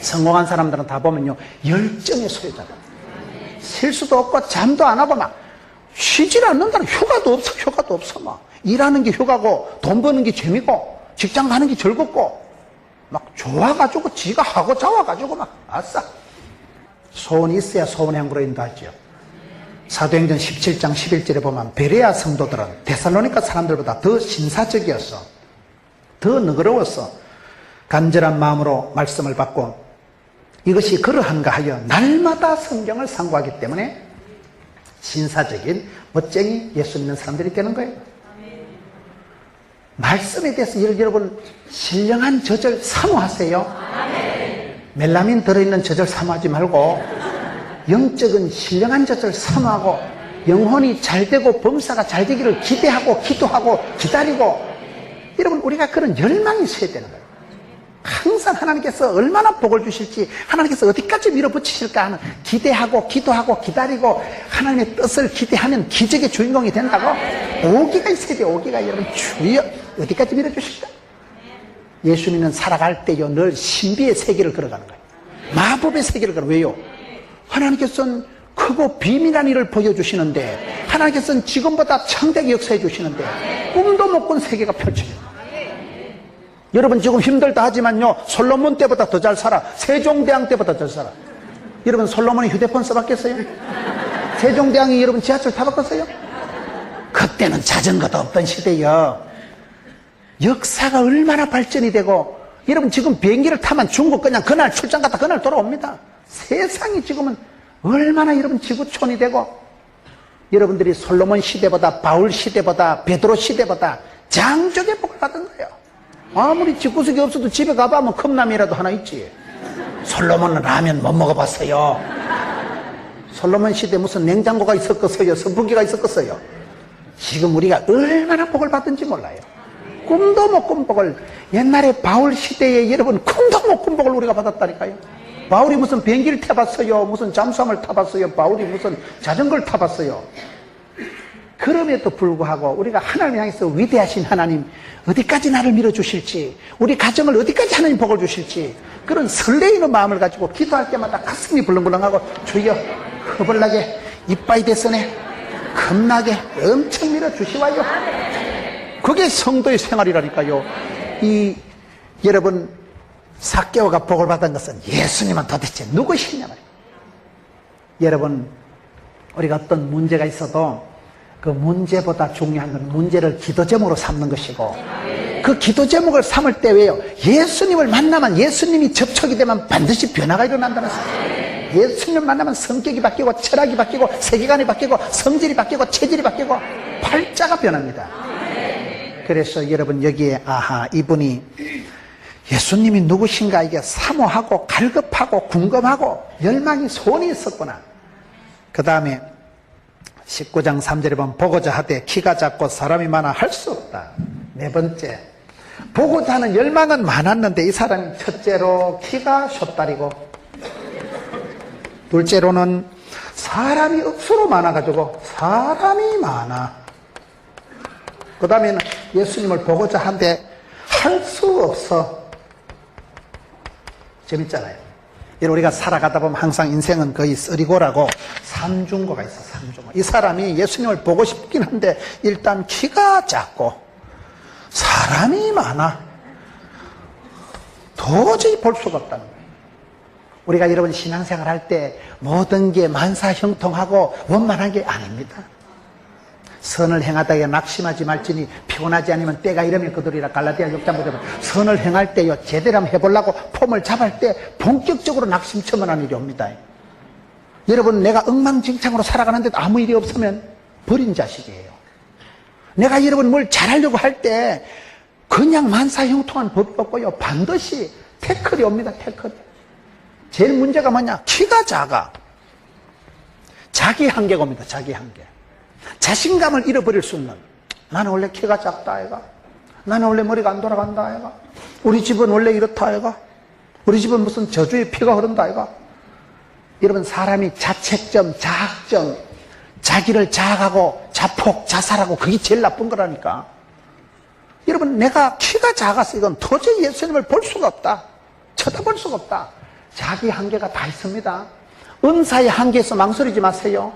성공한 사람들은 다 보면요, 열정의 소유자다. 실수도 없고 잠도 안 하고 막 쉬질 않는다는, 휴가도 없어. 막 일하는 게 휴가고 돈 버는 게 재미고 직장 가는 게 즐겁고 막 좋아가지고 지가 하고 자와가지고 막 아싸. 소원이 있어야 소원의 행보로 인도하죠. 사도행전 17장 11절에 보면 베레아 성도들은 데살로니가 사람들보다 더 신사적이었어. 더 너그러웠어. 간절한 마음으로 말씀을 받고 이것이 그러한가 하여 날마다 성경을 상고하기 때문에 신사적인 멋쟁이 예수 믿는 사람들이 되는 거예요. 말씀에 대해서 여러분 신령한 저절 사모하세요. 멜라민 들어있는 저절 사모하지 말고 영적인 신령한 저절 사모하고 영혼이 잘 되고 범사가 잘 되기를 기대하고 기도하고 기다리고, 여러분 우리가 그런 열망이 있어야 되는 거예요. 항상 하나님께서 얼마나 복을 주실지, 하나님께서 어디까지 밀어붙이실까 하는 기대하고 기도하고 기다리고 하나님의 뜻을 기대하면 기적의 주인공이 된다고. 오기가 있어야 돼요. 오기가. 여러분, 주여 어디까지 밀어주실까? 예수님은 살아갈 때요 늘 신비의 세계를 걸어가는 거예요. 마법의 세계를 걸어. 왜요? 하나님께서는 크고 비밀한 일을 보여주시는데, 하나님께서는 지금보다 창대하게 역사해 주시는데 꿈도 못 꾼 세계가 펼쳐져요. 여러분 지금 힘들다 하지만요, 솔로몬 때보다 더 잘 살아. 세종대왕 때보다 더 살아. 여러분 솔로몬이 휴대폰 써봤겠어요? 세종대왕이 여러분 지하철 타봤겠어요? 그때는 자전거도 없던 시대요. 역사가 얼마나 발전이 되고, 여러분 지금 비행기를 타면 중국 그냥 그날 출장 갔다 그날 돌아옵니다. 세상이 지금은 얼마나 여러분 지구촌이 되고 여러분들이 솔로몬 시대보다, 바울 시대보다, 베드로 시대보다 장족의 복을 받은 거예요. 아무리 집구석이 없어도 집에 가봐면 컵라면이라도 하나 있지. 솔로몬은 라면 못 먹어봤어요. 솔로몬 시대 무슨 냉장고가 있었겠어요? 선풍기가 있었겠어요? 지금 우리가 얼마나 복을 받은지 몰라요. 꿈도 못 꾼 복을, 옛날에 바울 시대에 여러분 꿈도 못 꾼 복을 우리가 받았다니까요. 바울이 무슨 비행기를 타봤어요? 무슨 잠수함을 타봤어요? 바울이 무슨 자전거를 타봤어요? 그럼에도 불구하고 우리가 하나님 향해서 위대하신 하나님 어디까지 나를 밀어주실지, 우리 가정을 어디까지 하나님 복을 주실지, 그런 설레이는 마음을 가지고 기도할 때마다 가슴이 불렁불렁하고, 주여 허벌나게 이빠이 됐으네, 겁나게 엄청 밀어주시와요. 그게 성도의 생활이라니까요. 여러분 삭개오가 복을 받은 것은 예수님은 도대체 누구시냐 말이에요. 여러분, 우리가 어떤 문제가 있어도 그 문제보다 중요한 건 문제를 기도 제목으로 삼는 것이고, 그 기도 제목을 삼을 때 왜요? 예수님을 만나면, 예수님이 접촉이 되면 반드시 변화가 일어난다는 사실. 예수님을 만나면 성격이 바뀌고, 철학이 바뀌고, 세계관이 바뀌고, 성질이 바뀌고, 체질이 바뀌고, 팔자가 변합니다. 그래서 여러분 여기에 이분이 예수님이 누구신가 이게 사모하고 갈급하고 궁금하고 열망이, 소원이 있었구나. 그 다음에 19장 3절에 보면 보고자 하되 키가 작고 사람이 많아 할 수 없다. 네 번째, 보고자 하는 열망은 많았는데 이 사람이 첫째로 키가 숏다리고, 둘째로는 사람이 억수로 많아가지고 사람이 많아. 그 다음에는 예수님을 보고자 한데 할 수 없어. 재밌잖아요. 우리가 살아가다 보면 항상 인생은 거의 쓰리고라고 삼중고가 있어. 삼중고. 이 사람이 예수님을 보고 싶긴 한데 일단 키가 작고 사람이 많아. 도저히 볼 수가 없다는 거예요. 우리가 여러분 신앙생활 할 때 모든 게 만사형통하고 원만한 게 아닙니다. 선을 행하다가 낙심하지 말지니 피곤하지 않으면 때가 이르면 그들이라. 갈라디아 6장 9절. 선을 행할 때요, 제대로 한번 해보려고 폼을 잡을 때 본격적으로 낙심처만한 일이 옵니다. 여러분, 내가 엉망진창으로 살아가는데도 아무 일이 없으면 버린 자식이에요. 내가 여러분 뭘 잘하려고 할 때 그냥 만사형통한 법이 없고요, 반드시 태클이 옵니다. 태클이. 제일 문제가 뭐냐? 키가 작아. 자기 한계가 옵니다. 자기 한계. 자신감을 잃어버릴 수 있는, 나는 원래 키가 작다 아이가, 나는 원래 머리가 안 돌아간다 아이가, 우리 집은 원래 이렇다 아이가, 우리 집은 무슨 저주의 피가 흐른다 아이가. 여러분, 사람이 자책점, 자학점, 자기를 자학하고 자폭, 자살하고, 그게 제일 나쁜 거라니까. 여러분, 내가 키가 작아서 이건 도저히 예수님을 볼 수가 없다, 쳐다볼 수가 없다. 자기 한계가 다 있습니다. 은사의 한계에서 망설이지 마세요.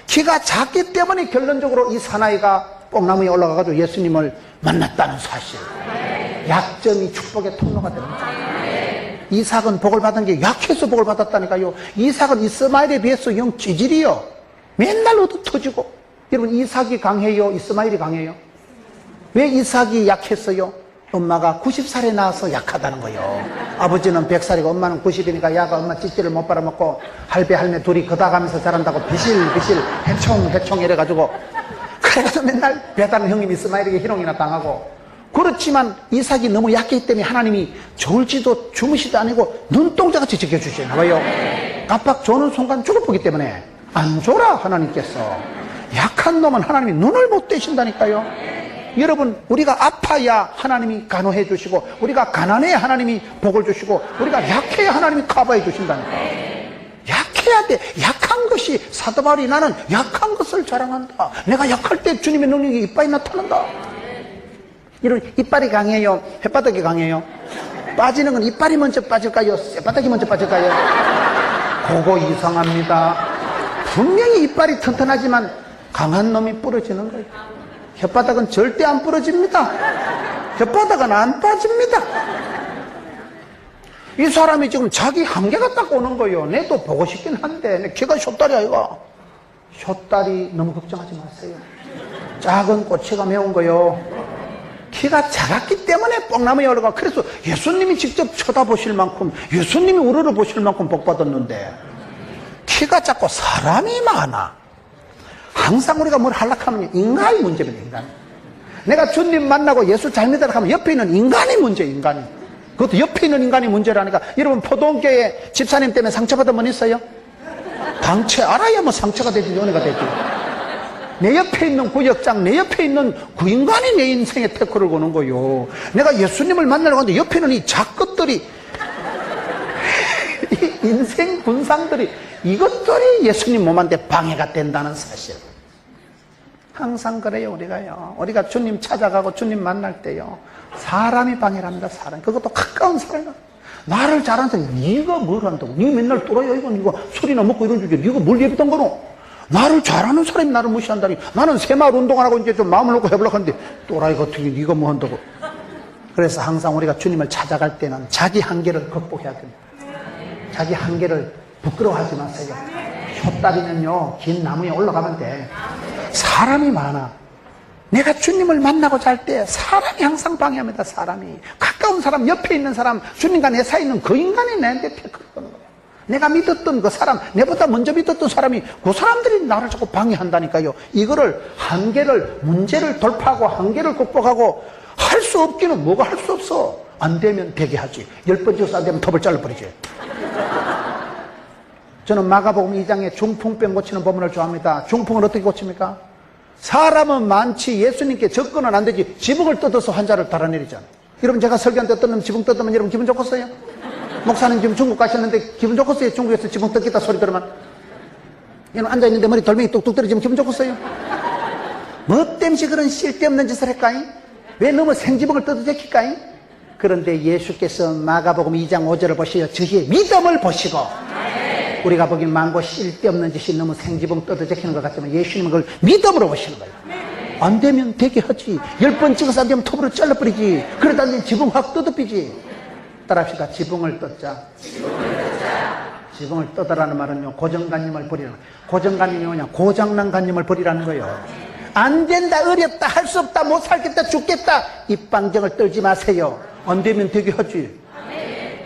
키가 작기 때문에 결론적으로 이 사나이가 뽕나무에 올라가가지고 예수님을 만났다는 사실. 약점이 축복의 통로가 됩니다. 이삭은 복을 받은 게 약해서 복을 받았다니까요. 이삭은 이스마엘에 비해서 영 찌질이요, 맨날 얻어 터지고. 여러분, 이삭이 강해요, 이스마엘이 강해요? 왜 이삭이 약했어요? 엄마가 90살에 낳아서 약하다는 거예요. 아버지는 100살이고 엄마는 90이니까 야가 엄마 찌찌를 못 빨아먹고 할배 할매 둘이 걷어가면서 자란다고 비실비실 해총 이래가지고, 그래서 맨날 배다른 형님 이스마엘에게 희롱이나 당하고. 그렇지만 이삭이 너무 약했기 때문에 하나님이 졸지도 주무시도 아니고 눈동자같이 지켜주시나 봐요. 깜빡 조는 순간 죽어보기 때문에 안 졸아. 하나님께서 약한 놈은 하나님이 눈을 못 떼신다니까요. 여러분, 우리가 아파야 하나님이 간호해 주시고, 우리가 가난해야 하나님이 복을 주시고, 우리가 약해야 하나님이 커버해 주신다니까. 약해야 돼. 약한 것이, 사도 바울이 나는 약한 것을 자랑한다, 내가 약할 때 주님의 능력이 이빨이 나타난다. 여러분, 이빨이 강해요, 혓바닥이 강해요? 빠지는 건 이빨이 먼저 빠질까요, 쇳바닥이 먼저 빠질까요? 그거 이상합니다. 분명히 이빨이 튼튼하지만 강한 놈이 부러지는 거예요. 혓바닥은 절대 안 부러집니다. 혓바닥은 안 빠집니다. 이 사람이 지금 자기 한계가 딱 오는 거예요. 내도 보고 싶긴 한데, 내 키가 숏다리 아이가. 숏다리 너무 걱정하지 마세요. 작은 꼬치가 매운 거요. 키가 작았기 때문에 뽕나무에 올라가. 그래서 예수님이 직접 쳐다보실 만큼, 예수님이 우러러보실 만큼 복 받았는데, 키가 작고 사람이 많아. 항상 우리가 뭘 하려하면 인간의 문제입니다. 인간. 내가 주님 만나고 예수 잘 믿으라 하면 옆에 있는 인간의 문제, 인간이. 그것도 옆에 있는 인간의 문제라니까. 여러분, 포동교회 집사님 때문에 상처받은 분 있어요? 당최 알아야 뭐 상처가 되지, 연애가 되지. 내 옆에 있는 구역장, 내 옆에 있는 그 인간이 내 인생에 태클을 거는 거요. 내가 예수님을 만나려고 하는데 옆에 있는 이 작것들이, 이 인생 군상들이, 이것들이 예수님 몸한테 방해가 된다는 사실. 항상 그래요, 우리가요. 우리가 주님 찾아가고 주님 만날 때요. 사람이 방해를 합니다, 사람. 그것도 가까운 사람. 나를 잘하는 사람이, 네가 뭘 한다고? 네가 맨날 또라이야, 이거 술이나 먹고 이런 주제. 네가 뭘 예비던 거노? 나를 잘하는 사람이 나를 무시한다니. 나는 새마을 운동을 하고 이제 좀 마음을 놓고 해보려고 하는데, 또라이 같은 게 네가 뭐 한다고. 그래서 항상 우리가 주님을 찾아갈 때는 자기 한계를 극복해야 됩니다. 자기 한계를 부끄러워하지 마세요. 혓다리면요, 긴 나무에 올라가면 돼. 사람이 많아. 내가 주님을 만나고자 할 때 사람이 항상 방해합니다. 사람이. 가까운 사람, 옆에 있는 사람, 주님과 내 사이에 있는 그 인간이 내한테 태클을 거는 거예요. 내가 믿었던 그 사람, 내보다 먼저 믿었던 사람이 그 사람들이 나를 자꾸 방해한다니까요. 이거를 한계를, 문제를 돌파하고 한계를 극복하고 할 수 없기는 뭐가 할 수 없어. 안 되면 되게 하지. 10번 지어서 안 되면 톱을 잘라버리지. 저는 마가복음 2장에 중풍병 고치는 법문을 좋아합니다. 중풍을 어떻게 고칩니까? 사람은 많지 예수님께 접근은 안 되지. 지붕을 뜯어서 환자를 달아내리잖아요. 여러분, 제가 설교한 때 어떤 놈 지붕 뜯으면 여러분 기분 좋겠어요? 목사님 지금 중국 가셨는데 기분 좋겠어요? 중국에서 지붕 뜯겠다 소리 들으면. 여러분, 앉아있는데 머리 돌멩이 뚝뚝 떨어지면 기분 좋겠어요? 뭐 때문에 그런 쓸데없는 짓을 할까잉? 왜 너무 생지붕을 뜯어제킬까잉? 그런데 예수께서 마가복음 2장 5절을 보시어 저희의 믿음을 보시고, 우리가 보기엔 많고 쓸데없는 짓이 너무 생지붕 뜯어제키는 것 같지만 예수님은 그걸 믿음으로 보시는 거예요. 안 되면 되게 하지. 10번 찍어서 안 되면 톱으로 잘라버리지. 그러다 안 되면 지붕 확 뜯어비지. 따라합시다. 지붕을 뜯자. 지붕을 뜯으라는 말은요, 고정관념을 버리라는 거예요. 고정관념이 뭐냐? 고장난 관념을 버리라는 거예요. 안 된다, 어렵다, 할 수 없다, 못 살겠다, 죽겠다, 입방정을 떨지 마세요. 안 되면 되게 하지.